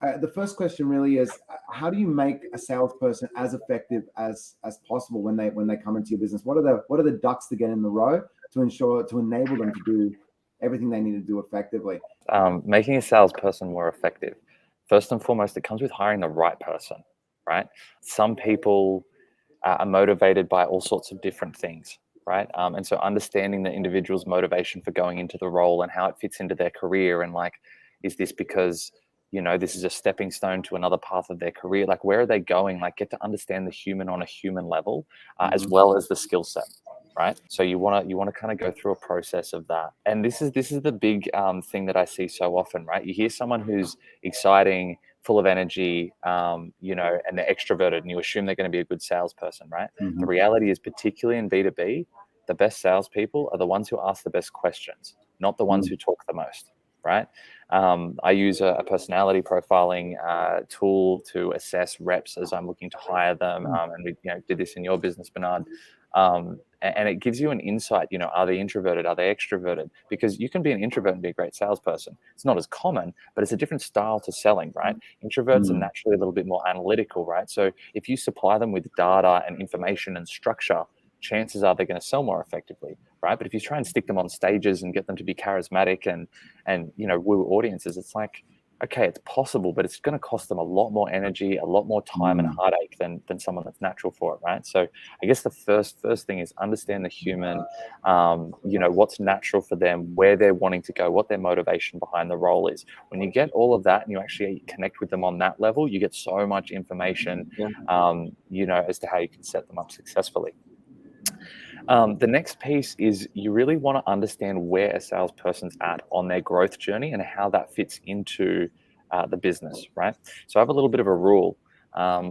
the first question really is, how do you make a salesperson as effective as possible when they come into your business? What are the ducks to get in the row to enable them to do everything they need to do effectively? Making a salesperson more effective. First and foremost, it comes with hiring the right person, right? Some people are motivated by all sorts of different things, right? And so understanding the individual's motivation for going into the role and how it fits into their career, and like, is this because, you know, this is a stepping stone to another path of their career? Like, where are they going? Like, get to understand the human on a human level, as well as the skill set, right? So you want to kind of go through a process of that. And this is the big thing that I see so often, right? You hear someone who's exciting, full of energy, you know, and they're extroverted, and you assume they're going to be a good salesperson, right? The reality is, particularly in B2B, the best salespeople are the ones who ask the best questions, not the ones who talk the most, right? I use a personality profiling tool to assess reps as I'm looking to hire them, and we, you know, did this in your business, Bernard. And it gives you an insight, you know, are they introverted? Are they extroverted? Because you can be an introvert and be a great salesperson. It's not as common, but it's a different style to selling, right? Introverts are naturally a little bit more analytical, right? So if you supply them with data and information and structure, chances are they're going to sell more effectively, right? But if you try and stick them on stages and get them to be charismatic and you know, woo audiences, it's like, okay, it's possible, but it's going to cost them a lot more energy, a lot more time and heartache than someone that's natural for it, right? So I guess the first thing is understand the human, you know, what's natural for them, where they're wanting to go, what their motivation behind the role is. When you get all of that and you actually connect with them on that level, you get so much information, you know, as to how you can set them up successfully. The next piece is you really want to understand where a salesperson's at on their growth journey and how that fits into the business, right? So I have a little bit of a rule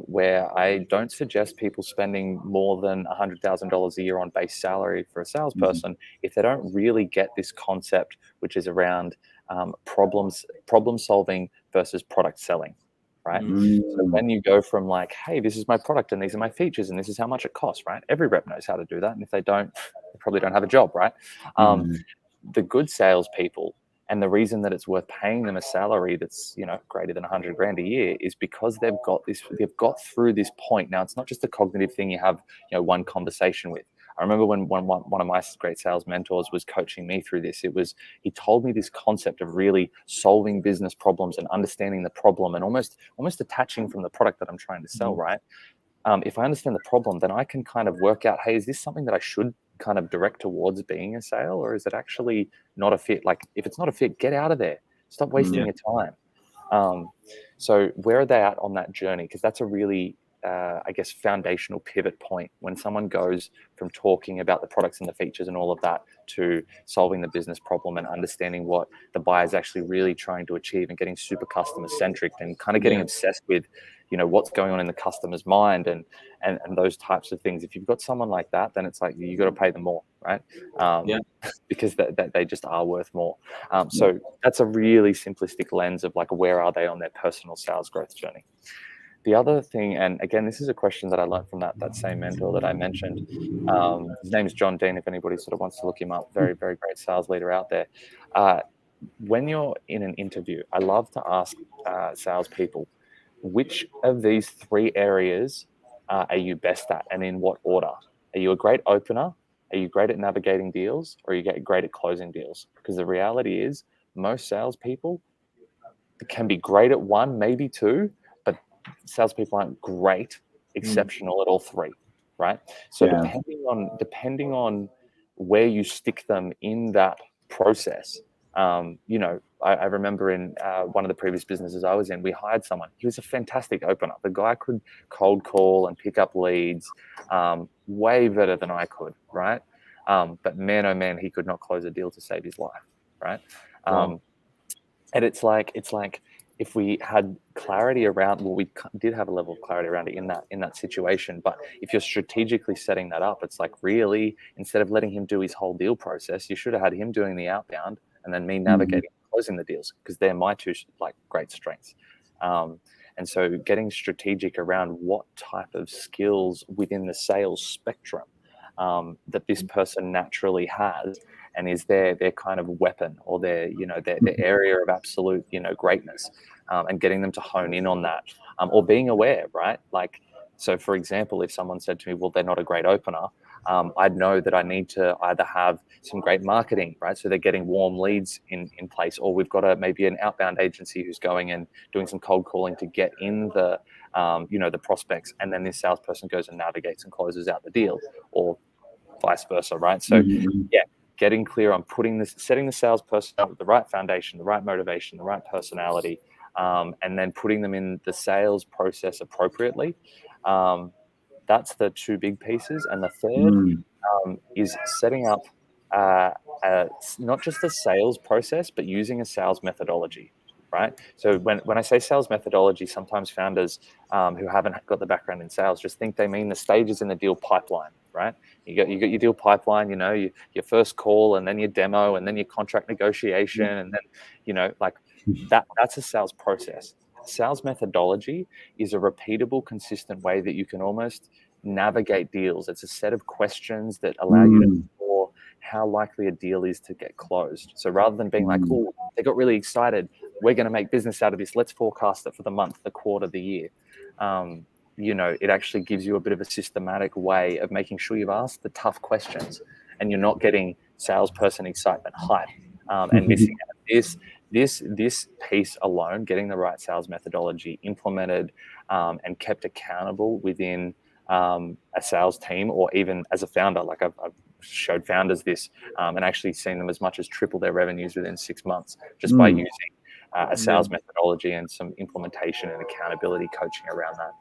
where I don't suggest people spending more than $100,000 a year on base salary for a salesperson if they don't really get this concept, which is around problem solving versus product selling. Right? So when you go from like, hey, this is my product and these are my features and this is how much it costs, right? Every rep knows how to do that. And if they don't, they probably don't have a job, right? The good salespeople, and the reason that it's worth paying them a salary that's, you know, greater than 100 grand a year is because they've got through this point. Now, it's not just a cognitive thing you have, you know, one conversation with. I remember when one of my great sales mentors was coaching me through this. He told me this concept of really solving business problems and understanding the problem and almost detaching from the product that I'm trying to sell, right? If I understand the problem, then I can kind of work out, hey, is this something that I should kind of direct towards being a sale, or is it actually not a fit? Like, if it's not a fit, get out of there. Stop wasting your time. So where are they at on that journey? Because that's a really I guess, foundational pivot point when someone goes from talking about the products and the features and all of that to solving the business problem and understanding what the buyer is actually really trying to achieve and getting super customer centric and kind of getting obsessed with, you know, what's going on in the customer's mind and those types of things. If you've got someone like that, then it's like you got to pay them more, right? Because they just are worth more. So that's a really simplistic lens of like, where are they on their personal sales growth journey? The other thing, and again, this is a question that I learned from that same mentor that I mentioned. His name is John Dean, if anybody sort of wants to look him up. Very, very great sales leader out there. When you're in an interview, I love to ask salespeople, which of these three areas are you best at and in what order? Are you a great opener? Are you great at navigating deals? Or are you great at closing deals? Because the reality is most salespeople can be great at one, maybe two, but salespeople aren't great, exceptional at all three, right? So depending on where you stick them in that process, you know, I remember in one of the previous businesses I was in, we hired someone. He was a fantastic opener. The guy could cold call and pick up leads way better than I could, right? But man, oh man, he could not close a deal to save his life, right? And it's like if we had clarity around, well, we did have a level of clarity around it in that situation. But if you're strategically setting that up, it's like, really, instead of letting him do his whole deal process, you should have had him doing the outbound and then me navigating closing the deals, because they're my two like great strengths. And so getting strategic around what type of skills within the sales spectrum that this person naturally has, and is their kind of weapon, or their their area of absolute greatness, and getting them to hone in on that, or being aware, right? Like, so for example, if someone said to me, well, they're not a great opener, I'd know that I need to either have some great marketing, right? So they're getting warm leads in place, or we've got maybe an outbound agency who's going and doing some cold calling to get in the the prospects, and then this salesperson goes and navigates and closes out the deal, or vice versa, right? So yeah, getting clear on setting the salesperson up with the right foundation, the right motivation, the right personality, and then putting them in the sales process appropriately. That's the two big pieces. And the third is setting up not just the sales process, but using a sales methodology, right? So when I say sales methodology, sometimes founders who haven't got the background in sales just think they mean the stages in the deal pipeline, right? You got your deal pipeline, your first call, and then your demo, and then your contract negotiation, and then that's a sales process. Sales methodology is a repeatable, consistent way that you can almost navigate deals. It's a set of questions that allow you to explore how likely a deal is to get closed. So rather than being like, oh, they got really excited, we're going to make business out of this, let's forecast it for the month, the quarter, the year. It actually gives you a bit of a systematic way of making sure you've asked the tough questions, and you're not getting salesperson excitement hype and missing out. This piece alone, getting the right sales methodology implemented and kept accountable within a sales team, or even as a founder, like I've showed founders this, and actually seen them as much as triple their revenues within 6 months just by using a sales methodology and some implementation and accountability coaching around that.